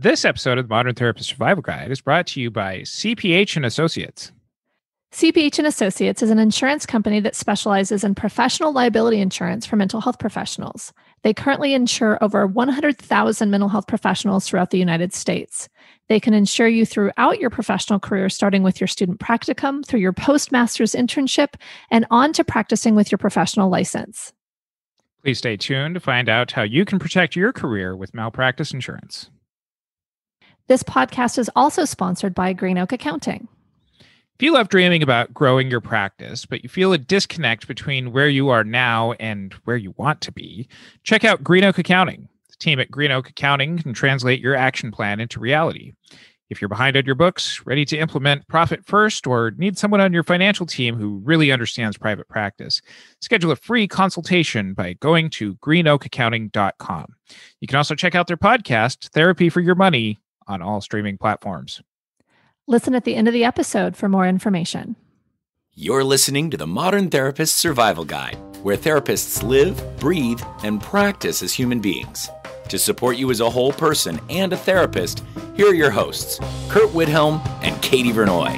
This episode of the Modern Therapist Survival Guide is brought to you by CPH and Associates. CPH and Associates is an insurance company that specializes in professional liability insurance for mental health professionals. They currently insure over 100,000 mental health professionals throughout the United States. They can insure you throughout your professional career, starting with your student practicum, through your postmaster's internship, and on to practicing with your professional license. Please stay tuned to find out how you can protect your career with malpractice insurance. This podcast is also sponsored by Green Oak Accounting. If you love dreaming about growing your practice, but you feel a disconnect between where you are now and where you want to be, check out Green Oak Accounting. The team at Green Oak Accounting can translate your action plan into reality. If you're behind on your books, ready to implement profit first, or need someone on your financial team who really understands private practice, schedule a free consultation by going to greenoakaccounting.com. You can also check out their podcast, Therapy for Your Money, on all streaming platforms. Listen at the end of the episode for more information. You're listening to the Modern Therapist Survival Guide, where therapists live, breathe, and practice as human beings. To support you as a whole person and a therapist, here are your hosts, Curt Widhalm and Katie Vernoy.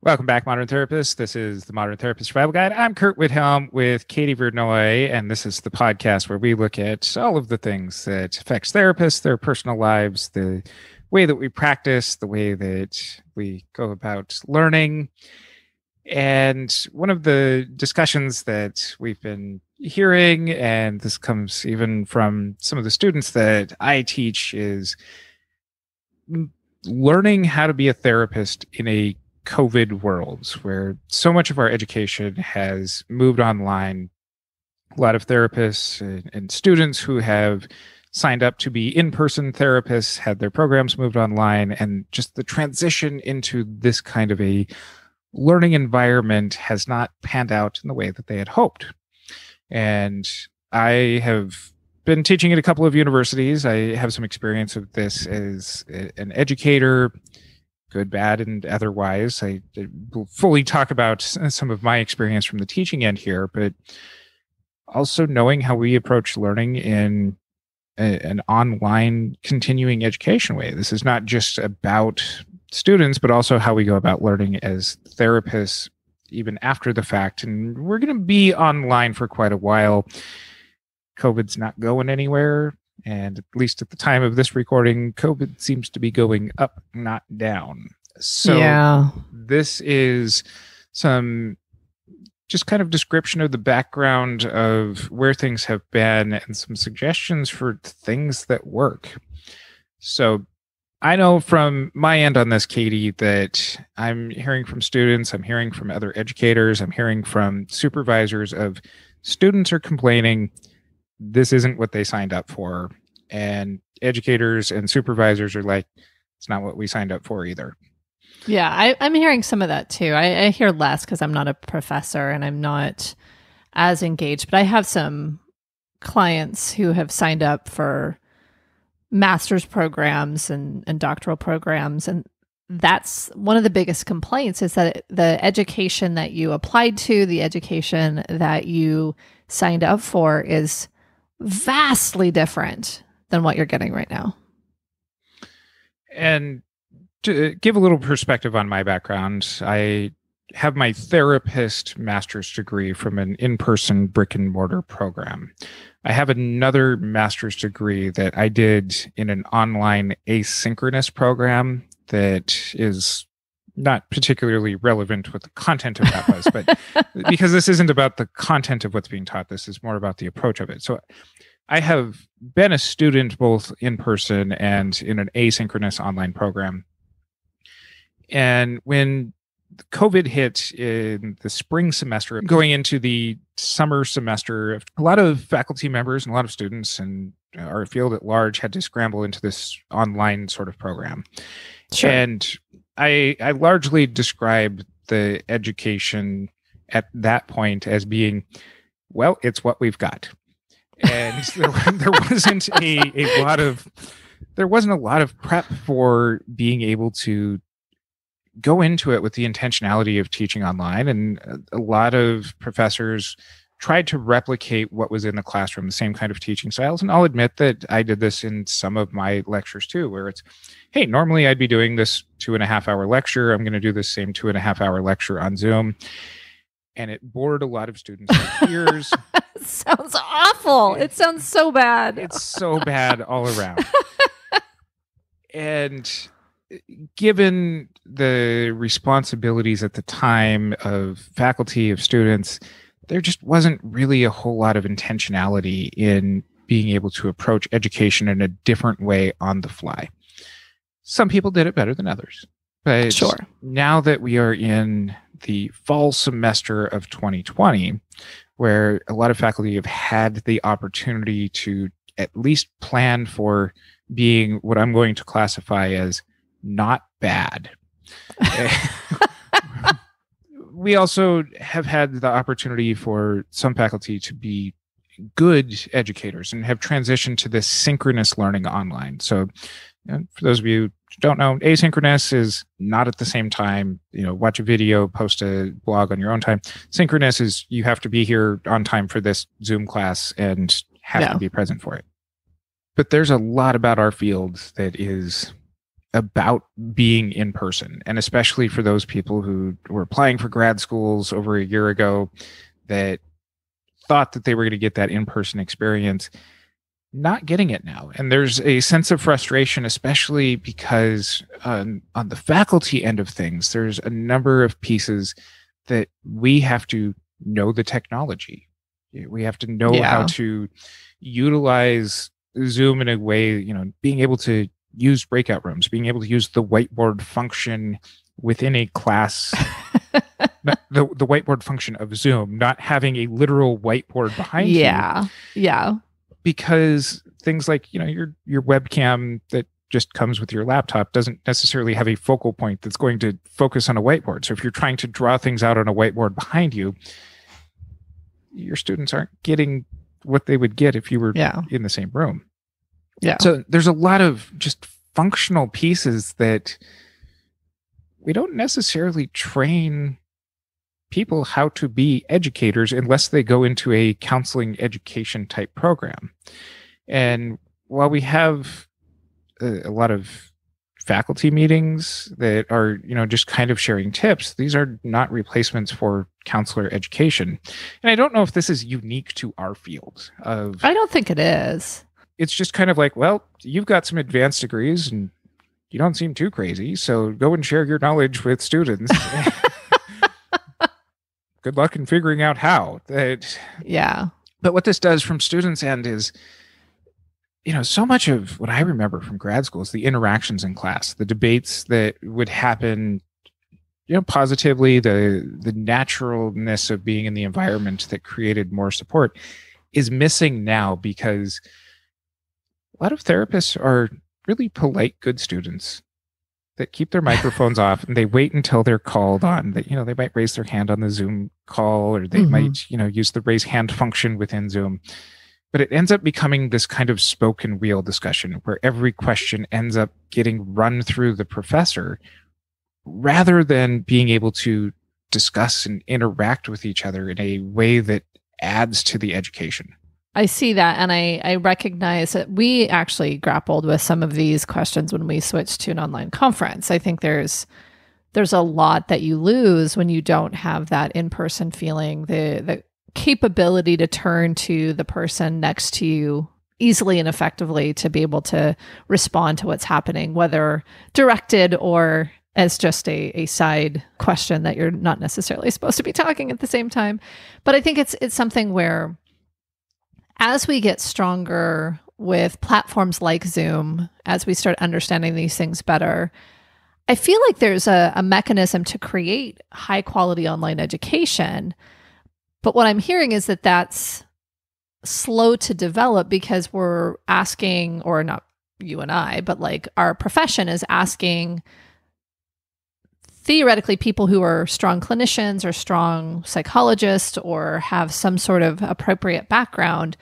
Welcome back, Modern Therapists. This is the Modern Therapist Survival Guide. I'm Curt Widhalm with Katie Vernoy, and this is the podcast where we look at all of the things that affects therapists, their personal lives, the way that we practice, the way that we go about learning. And one of the discussions that we've been hearing, and this comes even from some of the students that I teach, is learning how to be a therapist in a COVID world where so much of our education has moved online. A lot of therapists and students who have signed up to be in-person therapists had their programs moved online, and just the transition into this kind of a learning environment has not panned out in the way that they had hoped. And I have been teaching at a couple of universities. I have some experience of this as an educator, good, bad, and otherwise. I will fully talk about some of my experience from the teaching end here, but also knowing how we approach learning in an online continuing education way. This is not just about students, but also how we go about learning as therapists, even after the fact. And we're going to be online for quite a while. COVID's not going anywhere. And at least at the time of this recording, COVID seems to be going up, not down. So This is some just kind of description of the background of where things have been and some suggestions for things that work. So I know from my end on this, Katie, that I'm hearing from students, I'm hearing from other educators, I'm hearing from supervisors of students are complaining this isn't what they signed up for. And educators and supervisors are like, it's not what we signed up for either. Yeah, I'm hearing some of that too. I hear less because I'm not a professor and I'm not as engaged, but I have some clients who have signed up for master's programs and doctoral programs. And that's one of the biggest complaints, is that the education that you applied to, the education that you signed up for, is vastly different than what you're getting right now. And to give a little perspective on my background, I have my therapist master's degree from an in-person brick and mortar program. I have another master's degree that I did in an online asynchronous program that is not particularly relevant what the content of that was, but because this isn't about the content of what's being taught, this is more about the approach of it. So I have been a student both in person and in an asynchronous online program. And when COVID hit in the spring semester, going into the summer semester, a lot of faculty members and a lot of students and our field at large had to scramble into this online sort of program. Sure. And I largely describe the education at that point as being, well, it's what we've got. And there wasn't a lot of prep for being able to go into it with the intentionality of teaching online. And a lot of professors tried to replicate what was in the classroom, the same kind of teaching styles. And I'll admit that I did this in some of my lectures too, where it's, hey, normally I'd be doing this 2.5-hour lecture. I'm going to do the same 2.5-hour lecture on Zoom. And it bored a lot of students to tears. Sounds awful. It sounds so bad. It's so bad all around. And given the responsibilities at the time of faculty, of students, there just wasn't really a whole lot of intentionality in being able to approach education in a different way on the fly. Some people did it better than others. But sure. Now that we are in the fall semester of 2020, where a lot of faculty have had the opportunity to at least plan for being what I'm going to classify as not bad. We also have had the opportunity for some faculty to be good educators and have transitioned to this synchronous learning online. So for those of you who don't know, asynchronous is not at the same time, watch a video, post a blog on your own time. Synchronous is you have to be here on time for this Zoom class and have to be present for it. But there's a lot about our field that is about being in person, and especially for those people who were applying for grad schools over a year ago that thought that they were going to get that in-person experience, not getting it now. And there's a sense of frustration, especially because on the faculty end of things, there's a number of pieces that we have to know the technology. We have to know how to utilize Zoom in a way, being able to use breakout rooms, being able to use the whiteboard function within a class, the whiteboard function of Zoom, not having a literal whiteboard behind you. Yeah. Because things like, your webcam that just comes with your laptop doesn't necessarily have a focal point that's going to focus on a whiteboard. So if you're trying to draw things out on a whiteboard behind you, your students aren't getting what they would get if you were in the same room. Yeah. So there's a lot of just functional pieces that we don't necessarily train people how to be educators unless they go into a counseling education type program. And while we have a lot of faculty meetings that are, just kind of sharing tips, these are not replacements for counselor education. And I don't know if this is unique to our field. I don't think it is. It's just kind of like, well, you've got some advanced degrees and you don't seem too crazy, so go and share your knowledge with students. Good luck in figuring out how. Yeah. But what this does from students' end is, so much of what I remember from grad school is the interactions in class, the debates that would happen, positively, the naturalness of being in the environment that created more support is missing now because a lot of therapists are really polite, good students that keep their microphones off and they wait until they're called on. That they might raise their hand on the Zoom call, or they might use the raise hand function within Zoom. But it ends up becoming this kind of spoken wheel discussion where every question ends up getting run through the professor rather than being able to discuss and interact with each other in a way that adds to the education. I see that, and I recognize that we actually grappled with some of these questions when we switched to an online conference. I think there's a lot that you lose when you don't have that in-person feeling, the capability to turn to the person next to you easily and effectively to be able to respond to what's happening, whether directed or as just a side question that you're not necessarily supposed to be talking at the same time. But I think it's something where, as we get stronger with platforms like Zoom, as we start understanding these things better, I feel like there's a mechanism to create high quality online education. But what I'm hearing is that that's slow to develop because we're asking, or not you and I, but like our profession is asking theoretically people who are strong clinicians or strong psychologists or have some sort of appropriate background,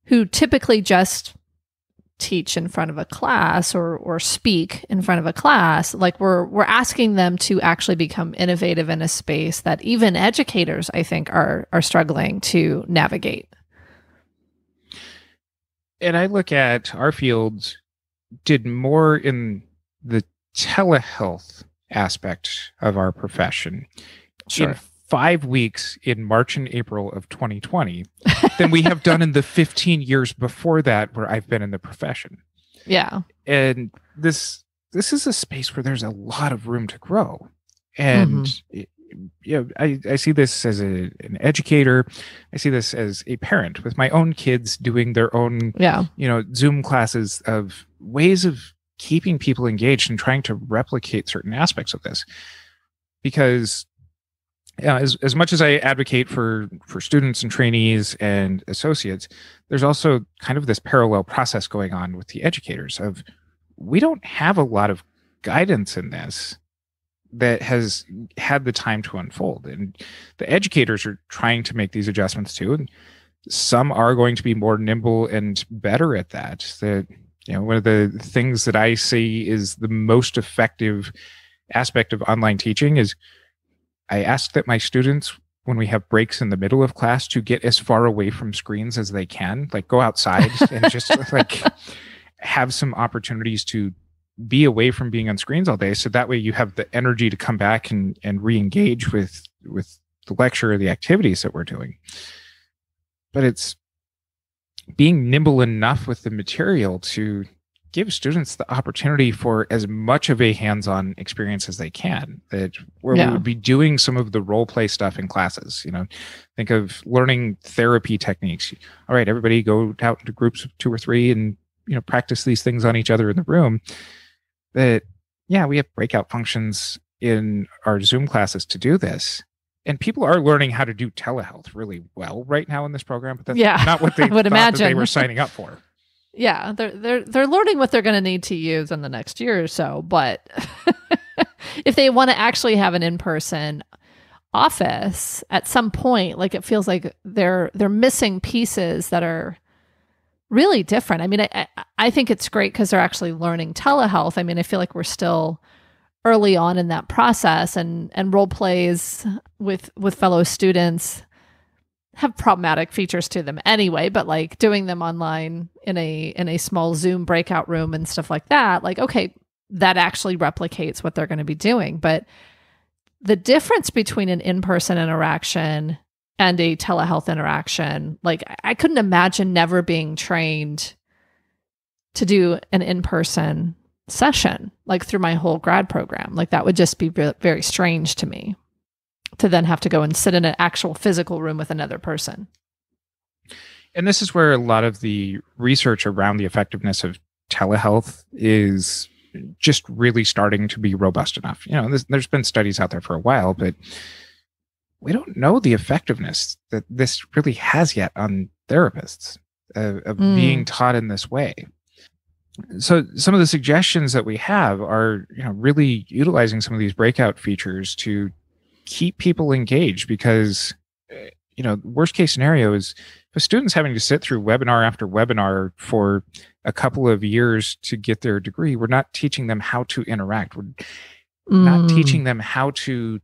who typically just teach in front of a class or speak in front of a class. Like we're asking them to actually become innovative in a space that even educators, I think, are struggling to navigate. And I look at our fields did more in the telehealth aspect of our profession in 5 weeks in March and April of 2020 than we have done in the 15 years before that where I've been in the profession. Yeah. And this is a space where there's a lot of room to grow. And I see this as an educator. I see this as a parent with my own kids doing their own, Zoom classes of ways of keeping people engaged and trying to replicate certain aspects of this. Because as much as I advocate for students and trainees and associates, there's also kind of this parallel process going on with the educators of we don't have a lot of guidance in this that has had the time to unfold. And the educators are trying to make these adjustments too. And some are going to be more nimble and better at that. One of the things that I see is the most effective aspect of online teaching is I ask that my students, when we have breaks in the middle of class, to get as far away from screens as they can, like go outside and just like have some opportunities to be away from being on screens all day. So that way you have the energy to come back and re-engage with the lecture or the activities that we're doing. But it's being nimble enough with the material to give students the opportunity for as much of a hands-on experience as they can, we would be doing some of the role play stuff in classes. Think of learning therapy techniques. All right, everybody go out into groups of 2 or 3 and practice these things on each other in the room. That we have breakout functions in our Zoom classes to do this. And people are learning how to do telehealth really well right now in this program, but that's not what they would thought imagine that they were signing up for. Yeah, they're learning what they're going to need to use in the next year or so. But if they want to actually have an in-person office at some point, like it feels like they're missing pieces that are really different. I mean, I think it's great because they're actually learning telehealth. I mean, I feel like we're still early on in that process, and role plays with fellow students have problematic features to them anyway, but like doing them online in a small Zoom breakout room and stuff like that, like, okay, that actually replicates what they're going to be doing. But the difference between an in-person interaction and a telehealth interaction, like I couldn't imagine never being trained to do an in-person session, like through my whole grad program. Like that would just be very strange to me, to then have to go and sit in an actual physical room with another person. And this is where a lot of the research around the effectiveness of telehealth is just really starting to be robust enough. There's been studies out there for a while, but we don't know the effectiveness that this really has yet on therapists of being taught in this way. So some of the suggestions that we have are, really utilizing some of these breakout features to keep people engaged, because worst case scenario is if a student's having to sit through webinar after webinar for a couple of years to get their degree, we're not teaching them how to interact. We're not teaching them how to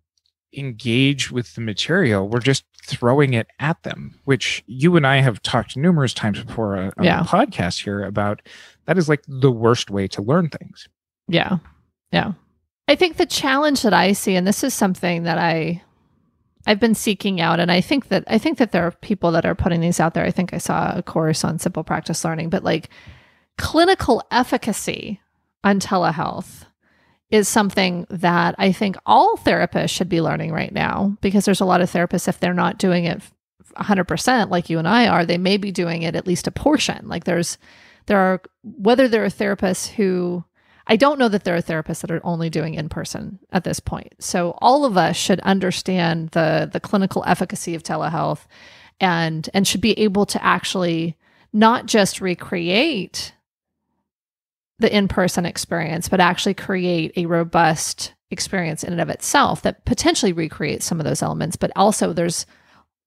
engage with the material. We're just throwing it at them, which you and I have talked numerous times before on the podcast here about. That is like the worst way to learn things. Yeah. I think the challenge that I see, and this is something that I've been seeking out, and I think that there are people that are putting these out there. I think I saw a course on simple practice learning, but like clinical efficacy on telehealth is something that I think all therapists should be learning right now, because there's a lot of therapists, if they're not doing it 100% like you and I are, they may be doing it at least a portion. Like there are, whether there are therapists who, I don't know that there are therapists that are only doing in-person at this point. So all of us should understand the clinical efficacy of telehealth and should be able to actually not just recreate the in-person experience, but actually create a robust experience in and of itself that potentially recreates some of those elements. But also there's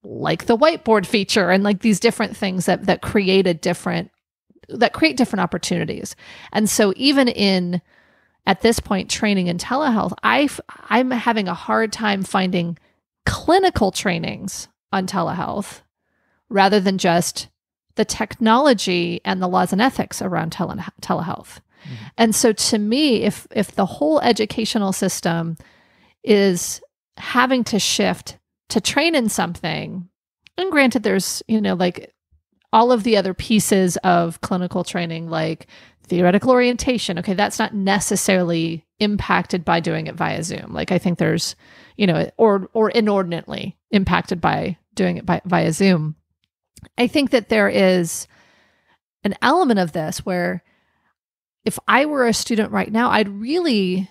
like the whiteboard feature and like these different things that create a different that create different opportunities. And so even at this point, training in telehealth, I'm having a hard time finding clinical trainings on telehealth rather than just the technology and the laws and ethics around telehealth. Mm-hmm. And so to me, if the whole educational system is having to shift to train in something, and granted there's, like all of the other pieces of clinical training, like theoretical orientation, okay, that's not necessarily impacted by doing it via Zoom. Like I think there's, or inordinately impacted by doing it via Zoom. I think that there is an element of this where if I were a student right now, I'd really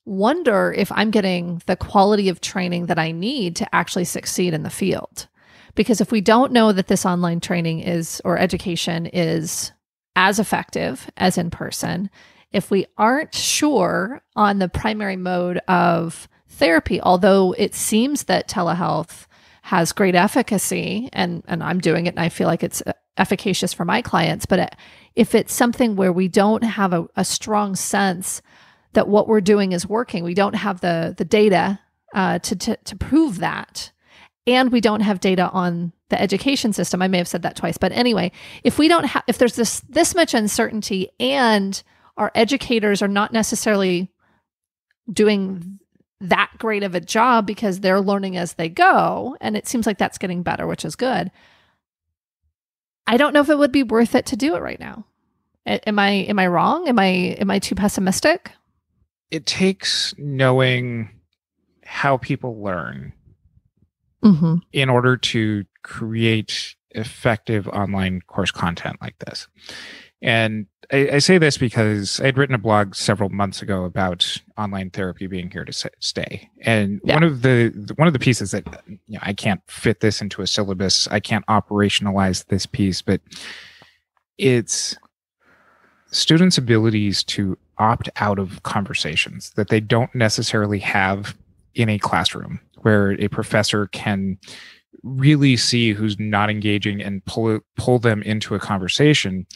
wonder if I'm getting the quality of training that I need to actually succeed in the field. Because if we don't know that this online training or education is as effective as in person, if we aren't sure on the primary mode of therapy, although it seems that telehealth has great efficacy, and I'm doing it and I feel like it's efficacious for my clients, but if it's something where we don't have a strong sense that what we're doing is working, we don't have the data to prove that, and we don't have data on the education system. I may have said that twice, but anyway, if there's this much uncertainty and our educators are not necessarily doing that great of a job because they're learning as they go, and it seems like that's getting better, which is good. I don't know if it would be worth it to do it right now. Am I wrong? Am I too pessimistic? It takes knowing how people learn in order to create effective online course content like this. And I say this because I'd written a blog several months ago about online therapy being here to stay. And one of the pieces that I can't fit this into a syllabus, I can't operationalize this piece, but it's students' abilities to opt out of conversations that they don't necessarily have in a classroom, where a professor can really see who's not engaging and pull them into a conversation.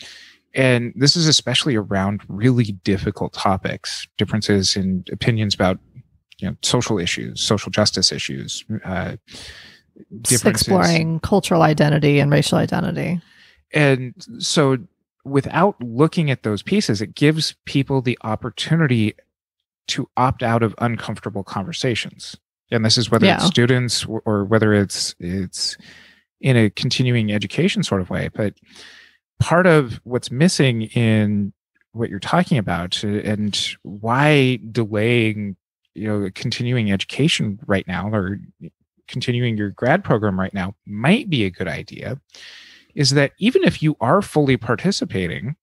And this is especially around really difficult topics, differences in opinions about social issues, social justice issues, exploring cultural identity and racial identity. And so without looking at those pieces, it gives people the opportunity to opt out of uncomfortable conversations. And this is whether it's students or whether it's in a continuing education sort of way. But part of what's missing in what you're talking about and why delaying, continuing education right now or continuing your grad program right now might be a good idea is that even if you are fully participating,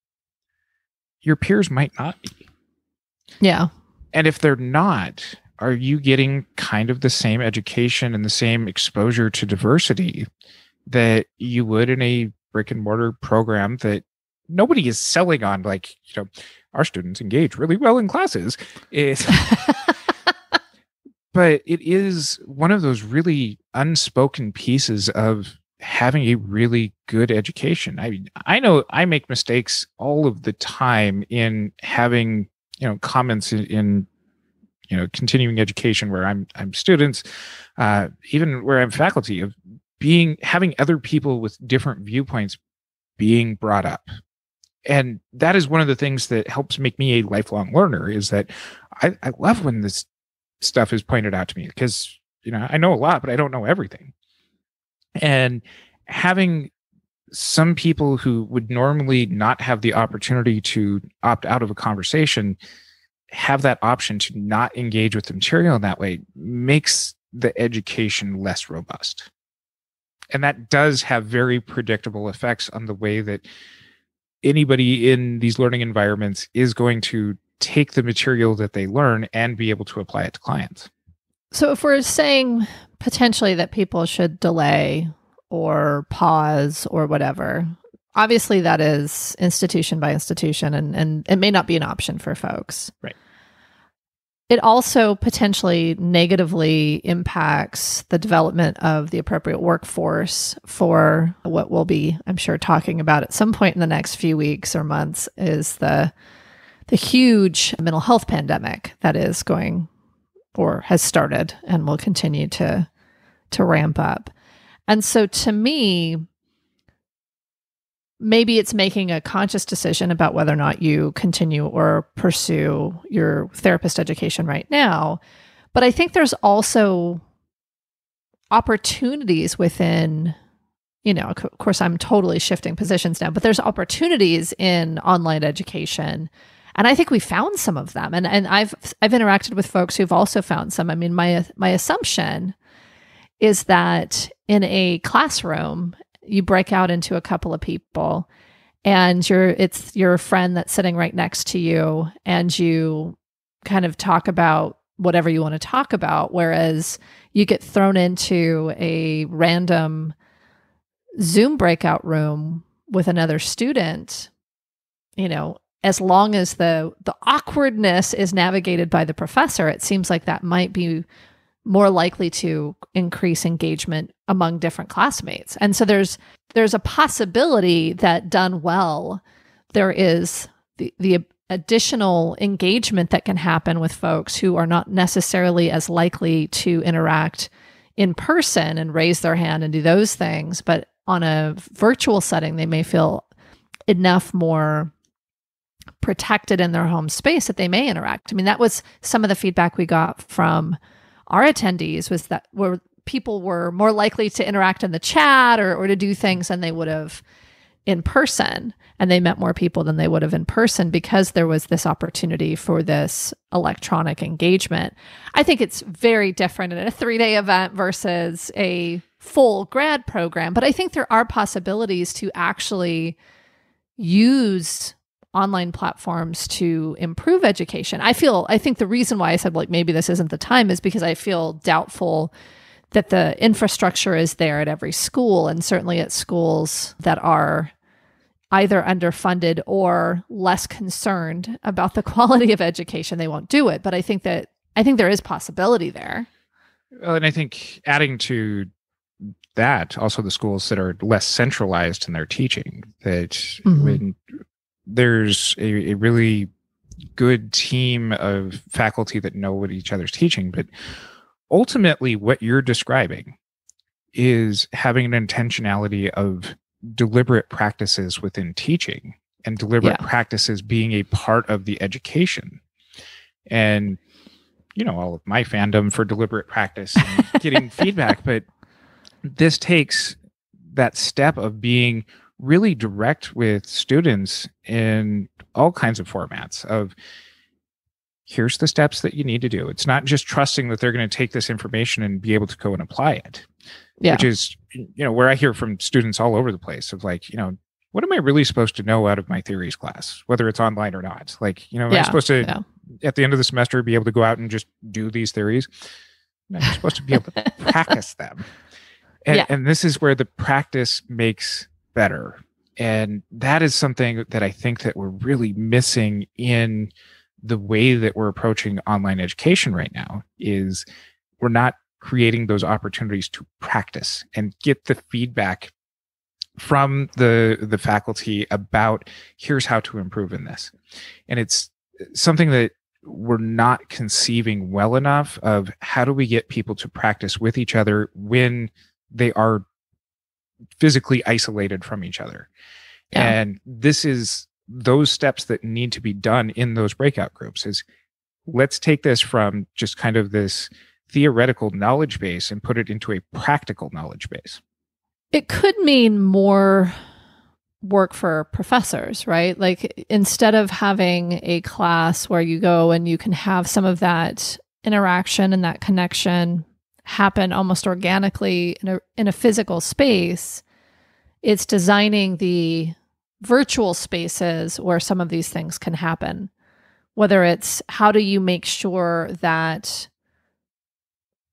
your peers might not be. Yeah. And if they're not, are you getting kind of the same education and the same exposure to diversity that you would in a brick and mortar program that nobody is selling on? Like, our students engage really well in classes. But it is one of those really unspoken pieces of having a really good education. I know I make mistakes all of the time in having, comments in continuing education where I'm students, even where I'm faculty, of having other people with different viewpoints being brought up. And that is one of the things that helps make me a lifelong learner, is that I love when this stuff is pointed out to me, because, I know a lot, but I don't know everything. And having some people who would normally not have the opportunity to opt out of a conversation have that option to not engage with the material in that way makes the education less robust. And that does have very predictable effects on the way that anybody in these learning environments is going to take the material that they learn and be able to apply it to clients. So if we're saying potentially that people should delay or pause or whatever, obviously that is institution by institution, and it may not be an option for folks. Right. it also potentially negatively impacts the development of the appropriate workforce for what we'll be, I'm sure, talking about at some point in the next few weeks or months, is the huge mental health pandemic that is going or has started and will continue to ramp up. And so to me, maybe it's making a conscious decision about whether or not you continue or pursue your therapist education right now. But I think there's also opportunities within, of course, I'm totally shifting positions now, but there's opportunities in online education. And I think we found some of them. And I've interacted with folks who've also found some. I mean, my assumption is that in a classroom, you break out into a couple of people and it's your friend that's sitting right next to you, and you kind of talk about whatever you want to talk about. Whereas you get thrown into a random Zoom breakout room with another student, as long as the awkwardness is navigated by the professor, it seems like that might be more likely to increase engagement among different classmates. And so there's a possibility that done well, there is the additional engagement that can happen with folks who are not necessarily as likely to interact in person and raise their hand and do those things, but on a virtual setting, they may feel enough more protected in their home space that they may interact. I mean, that was some of the feedback we got from our attendees, was that people were more likely to interact in the chat or to do things than they would have in person. And they met more people than they would have in person because there was this opportunity for this electronic engagement. I think it's very different in a 3-day event versus a full grad program. But I think there are possibilities to actually use online platforms to improve education. I think the reason why I said maybe this isn't the time is because I feel doubtful that the infrastructure is there at every school, and certainly at schools that are either underfunded or less concerned about the quality of education, they won't do it. But I think there is possibility there. Well, and I think adding to that, also the schools that are less centralized in their teaching, that when there's a really good team of faculty that know what each other's teaching, but ultimately what you're describing is having an intentionality of deliberate practices within teaching and deliberate practices being a part of the education. And, all of my fandom for deliberate practice and getting feedback, but this takes that step of being really direct with students in all kinds of formats of, here's the steps that you need to do. It's not just trusting that they're going to take this information and be able to go and apply it, which is, where I hear from students all over the place of what am I really supposed to know out of my theories class, whether it's online or not? Am I supposed to, at the end of the semester, be able to go out and just do these theories? No, you're supposed to be able to practice them. And this is where the practice makes better. And that is something that I think that we're really missing in the way that we're approaching online education right now, is we're not creating those opportunities to practice and get the feedback from the faculty about, here's how to improve in this. And it's something that we're not conceiving well enough of, how do we get people to practice with each other when they are physically isolated from each other. And this is those steps that need to be done in those breakout groups. Is, let's take this from just kind of this theoretical knowledge base and put it into a practical knowledge base. It could mean more work for professors, right? Instead of having a class where you go and you can have some of that interaction and that connection happen almost organically in a physical space, it's designing the virtual spaces where some of these things can happen. Whether it's, how do you make sure that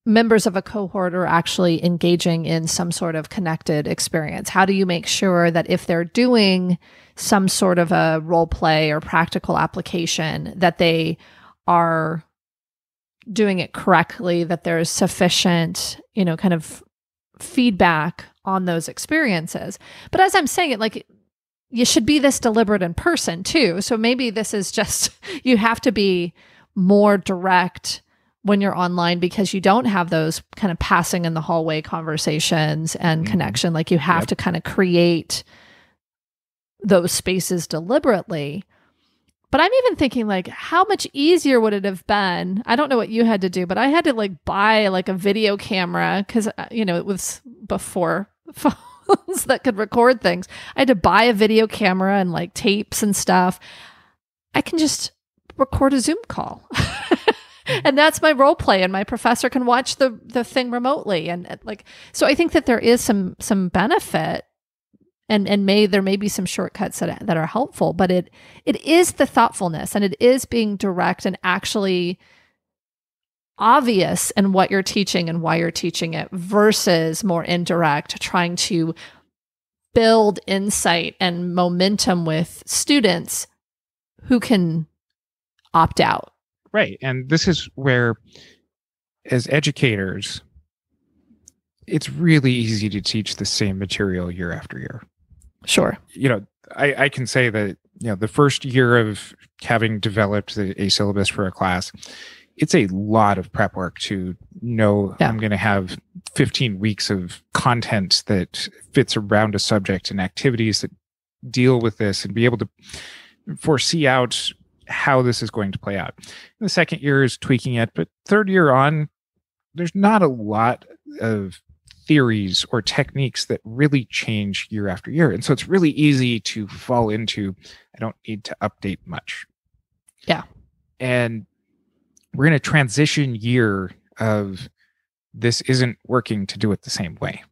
members of a cohort are actually engaging in some sort of connected experience? How do you make sure that if they're doing some sort of a role play or practical application, that they are doing it correctly, that there's sufficient, kind of feedback on those experiences. But as I'm saying it, like, you should be this deliberate in person too. So maybe this is just, you have to be more direct when you're online because you don't have those kind of passing in the hallway conversations and connection. Like, you have to kind of create those spaces deliberately. But I'm even thinking, like, how much easier would it have been? I don't know what you had to do, but I had to like buy like a video camera because, it was before phones that could record things. I had to buy a video camera and like tapes and stuff. I can just record a Zoom call. And that's my role play, and my professor can watch the thing remotely. And like, so I think that there is some benefit. And there may be some shortcuts that are helpful, but it is the thoughtfulness, and it is being direct and actually obvious in what you're teaching and why you're teaching it, versus more indirect, trying to build insight and momentum with students who can opt out. Right. And this is where, as educators, it's really easy to teach the same material year after year. Sure. I can say that, the first year of having developed a syllabus for a class, it's a lot of prep work to know I'm going to have 15 weeks of content that fits around a subject and activities that deal with this, and be able to foresee out how this is going to play out. And the second year is tweaking it, but third year on, there's not a lot of theories or techniques that really change year after year. And so it's really easy to fall into, I don't need to update much. Yeah. And we're in a transition year of, this isn't working to do it the same way.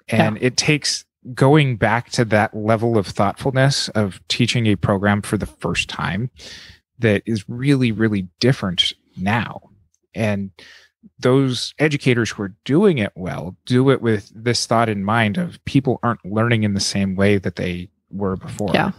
And it takes going back to that level of thoughtfulness of teaching a program for the first time that is really, really different now. And those educators who are doing it well do it with this thought in mind of, people aren't learning in the same way that they were before. Yeah.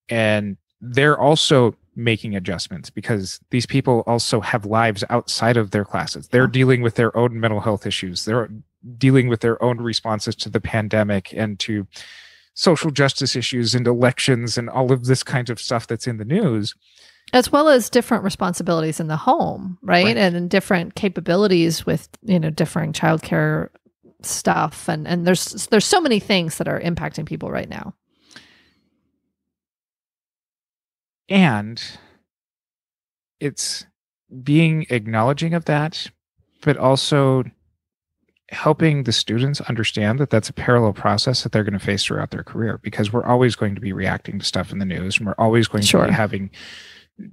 And they're also making adjustments because these people also have lives outside of their classes. They're dealing with their own mental health issues. They're dealing with their own responses to the pandemic and to social justice issues and elections and all of this kind of stuff that's in the news. As well as different responsibilities in the home, right? And different capabilities with, differing childcare stuff. And there's so many things that are impacting people right now. And it's being acknowledging of that, but also helping the students understand that that's a parallel process that they're going to face throughout their career, because we're always going to be reacting to stuff in the news, and we're always going to be having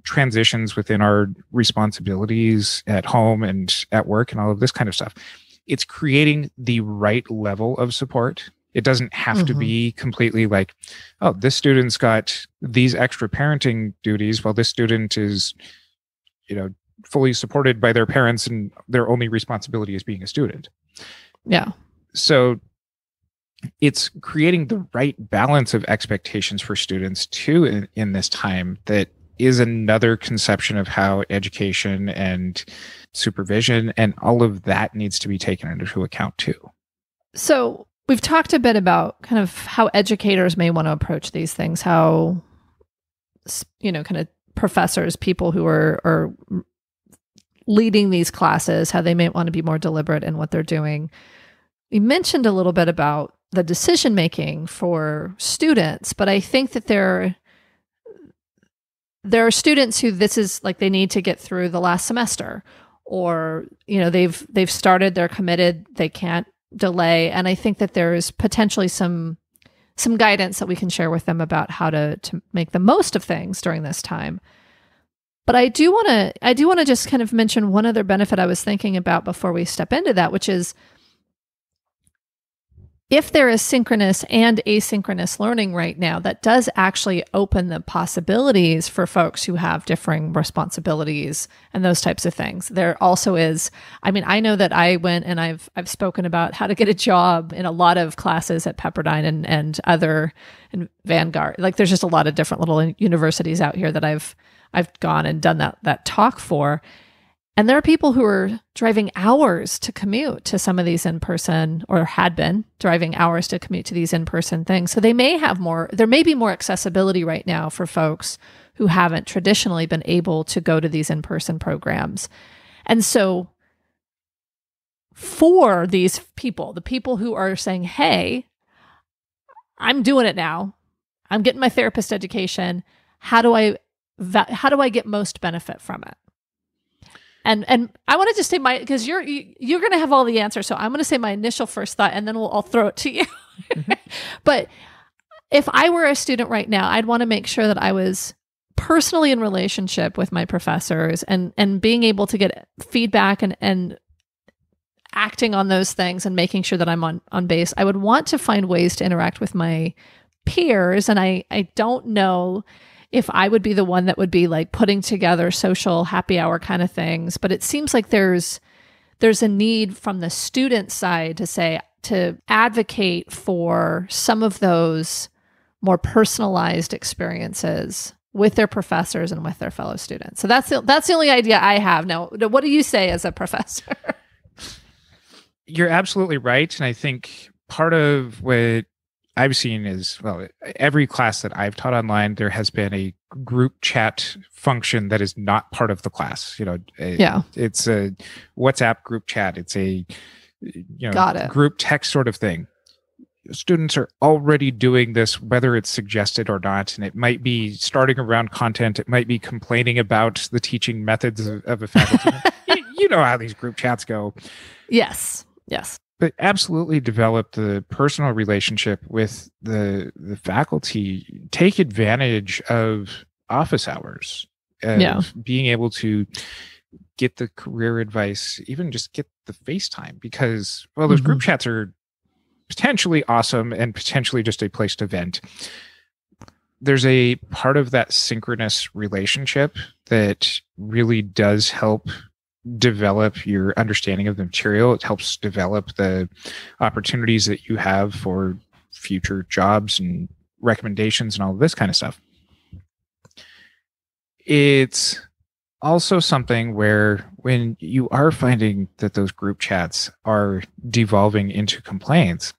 transitions within our responsibilities at home and at work and all of this kind of stuff. It's creating the right level of support. It doesn't have to be completely like, oh, this student's got these extra parenting duties while this student is, fully supported by their parents and their only responsibility is being a student. Yeah. So it's creating the right balance of expectations for students too in this time that is another conception of how education and supervision and all of that needs to be taken into account too. So we've talked a bit about kind of how educators may want to approach these things, how, kind of professors, people who are leading these classes, how they may want to be more deliberate in what they're doing. We mentioned a little bit about the decision-making for students, but I think that there are students who this is like they need to get through the last semester, or, they've started, they're committed, they can't delay. And I think that there is potentially some guidance that we can share with them about how to make the most of things during this time. But I do want to just kind of mention one other benefit I was thinking about before we step into that, which is if there is synchronous and asynchronous learning right now, that does actually open the possibilities for folks who have differing responsibilities and those types of things. There also is, I know that I went and I've spoken about how to get a job in a lot of classes at Pepperdine and other and Vanguard. Like there's just a lot of different little universities out here that I've gone and done that talk for. And there are people who are driving hours to commute to some of these in-person, or had been driving hours to commute to these in-person things. So there may be more accessibility right now for folks who haven't traditionally been able to go to these in-person programs. And so for these people, the people who are saying, hey, I'm doing it now, I'm getting my therapist education, how do I get most benefit from it? And I want to just say because you're going to have all the answers. So I'm going to say my initial first thought, and then I'll throw it to you. Mm-hmm. But if I were a student right now, I'd want to make sure that I was personally in relationship with my professors and being able to get feedback and acting on those things and making sure that I'm on base. I would want to find ways to interact with my peers. And I don't know if I would be the one that would be like putting together social happy hour kind of things. But it seems like there's a need from the student side to advocate for some of those more personalized experiences with their professors and with their fellow students. So that's the only idea I have. Now, what do you say as a professor? You're absolutely right. And I think part of what I've seen is, well, every class that I've taught online, there has been a group chat function that is not part of the class. It's a WhatsApp group chat. It's a group text sort of thing. Students are already doing this, whether it's suggested or not. And it might be starting around content. It might be complaining about the teaching methods of a faculty. You know how these group chats go. Yes. But absolutely develop the personal relationship with the faculty. Take advantage of office hours, being able to get the career advice, even just get the FaceTime, because, well, those group chats are potentially awesome and potentially just a place to vent. There's a part of that synchronous relationship that really does help develop your understanding of the material. It helps develop the opportunities that you have for future jobs and recommendations and all of this kind of stuff. It's also something where when you are finding that those group chats are devolving into complaints,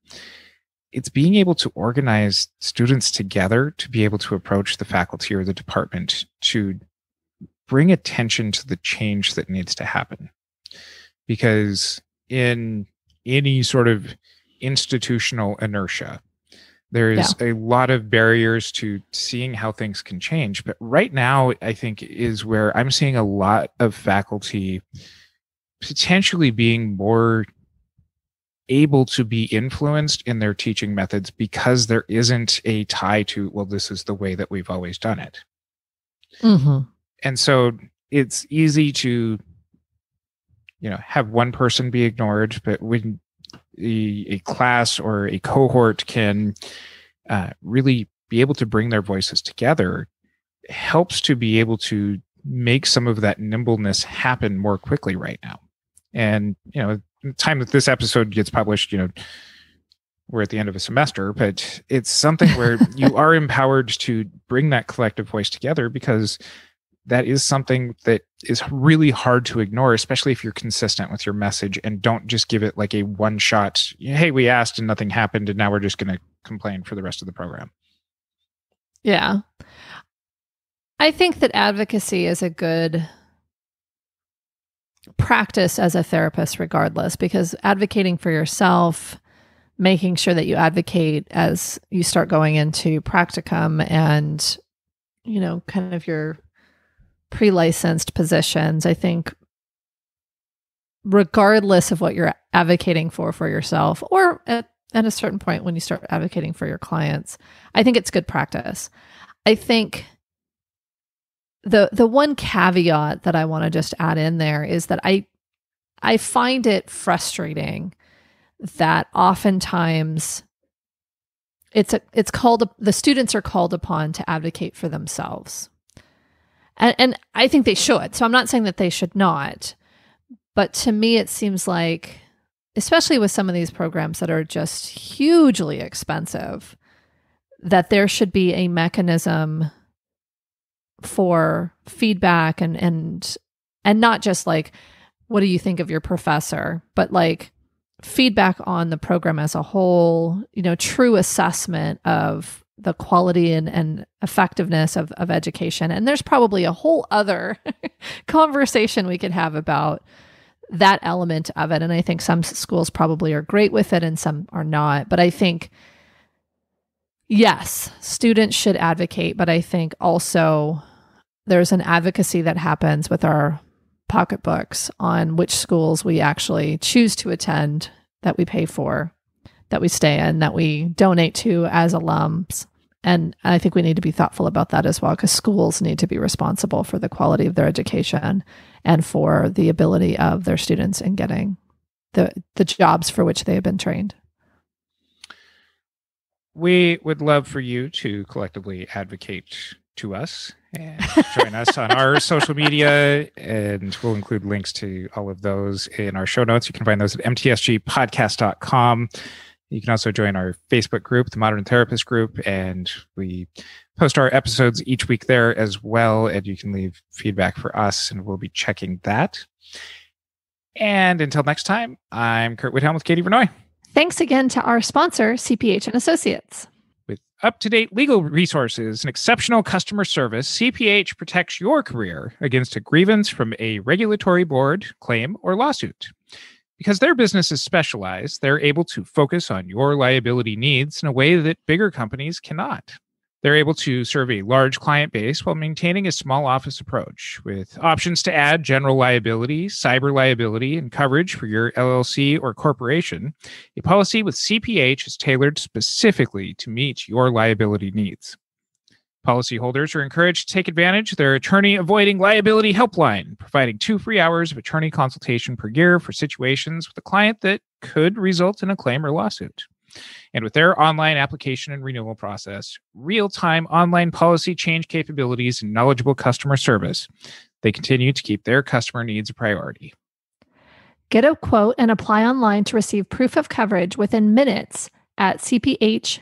it's being able to organize students together to be able to approach the faculty or the department to bring attention to the change that needs to happen. Because in any sort of institutional inertia, there's a lot of barriers to seeing how things can change. But right now, I think, is where I'm seeing a lot of faculty potentially being more able to be influenced in their teaching methods because there isn't a tie to, well, this is the way that we've always done it. Mm-hmm. And so it's easy to, have one person be ignored, but when a class or a cohort can really be able to bring their voices together, it helps to be able to make some of that nimbleness happen more quickly right now. And, the time that this episode gets published, we're at the end of a semester, but it's something where you are empowered to bring that collective voice together, because that is something that is really hard to ignore, especially if you're consistent with your message and don't just give it like a one shot, hey, we asked and nothing happened, and now we're just going to complain for the rest of the program. Yeah. I think that advocacy is a good practice as a therapist regardless, because advocating for yourself, making sure that you advocate as you start going into practicum and, kind of your pre-licensed positions, I think regardless of what you're advocating for yourself, or at a certain point when you start advocating for your clients, I think it's good practice. I think the one caveat that I want to just add in there is that I find it frustrating that oftentimes the students are called upon to advocate for themselves. And I think they should. So I'm not saying that they should not. But to me, it seems like, especially with some of these programs that are just hugely expensive, that there should be a mechanism for feedback and And not just like, what do you think of your professor, but like feedback on the program as a whole, true assessment of the quality and effectiveness of education. And there's probably a whole other conversation we could have about that element of it. And I think some schools probably are great with it and some are not. But I think, yes, students should advocate, but I think also there's an advocacy that happens with our pocketbooks on which schools we actually choose to attend, that we pay for, that we stay in, that we donate to as alums. And I think we need to be thoughtful about that as well, because schools need to be responsible for the quality of their education and for the ability of their students in getting the jobs for which they have been trained. We would love for you to collectively advocate to us and join us on our social media, and we'll include links to all of those in our show notes. You can find those at mtsgpodcast.com. You can also join our Facebook group, the Modern Therapist Group, and we post our episodes each week there as well, and you can leave feedback for us, and we'll be checking that. And until next time, I'm Curt Widhalm with Katie Vernoy. Thanks again to our sponsor, CPH & Associates. With up-to-date legal resources and exceptional customer service, CPH protects your career against a grievance from a regulatory board, claim, or lawsuit. Because their business is specialized, they're able to focus on your liability needs in a way that bigger companies cannot. They're able to serve a large client base while maintaining a small office approach, with options to add general liability, cyber liability, and coverage for your LLC or corporation. A policy with CPH is tailored specifically to meet your liability needs. Policyholders are encouraged to take advantage of their Attorney Avoiding Liability Helpline, providing 2 free hours of attorney consultation per year for situations with a client that could result in a claim or lawsuit. And with their online application and renewal process, real-time online policy change capabilities, and knowledgeable customer service, they continue to keep their customer needs a priority. Get a quote and apply online to receive proof of coverage within minutes at cphins.com.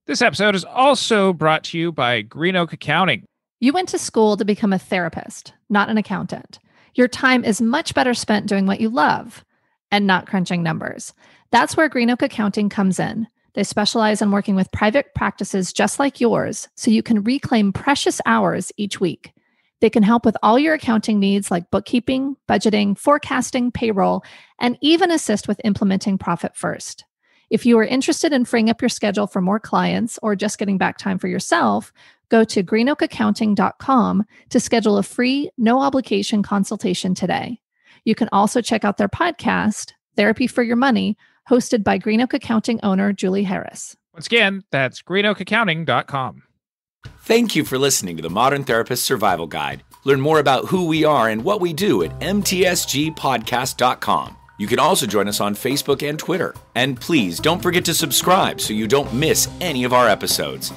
This episode is also brought to you by Green Oak Accounting. You went to school to become a therapist, not an accountant. Your time is much better spent doing what you love and not crunching numbers. That's where Green Oak Accounting comes in. They specialize in working with private practices just like yours, so you can reclaim precious hours each week. They can help with all your accounting needs like bookkeeping, budgeting, forecasting, payroll, and even assist with implementing Profit First. If you are interested in freeing up your schedule for more clients or just getting back time for yourself, go to greenoakaccounting.com to schedule a free, no-obligation consultation today. You can also check out their podcast, Therapy for Your Money, hosted by Green Oak Accounting owner Julie Harris. Once again, that's greenoakaccounting.com. Thank you for listening to the Modern Therapist Survival Guide. Learn more about who we are and what we do at mtsgpodcast.com. You can also join us on Facebook and Twitter. And please don't forget to subscribe so you don't miss any of our episodes.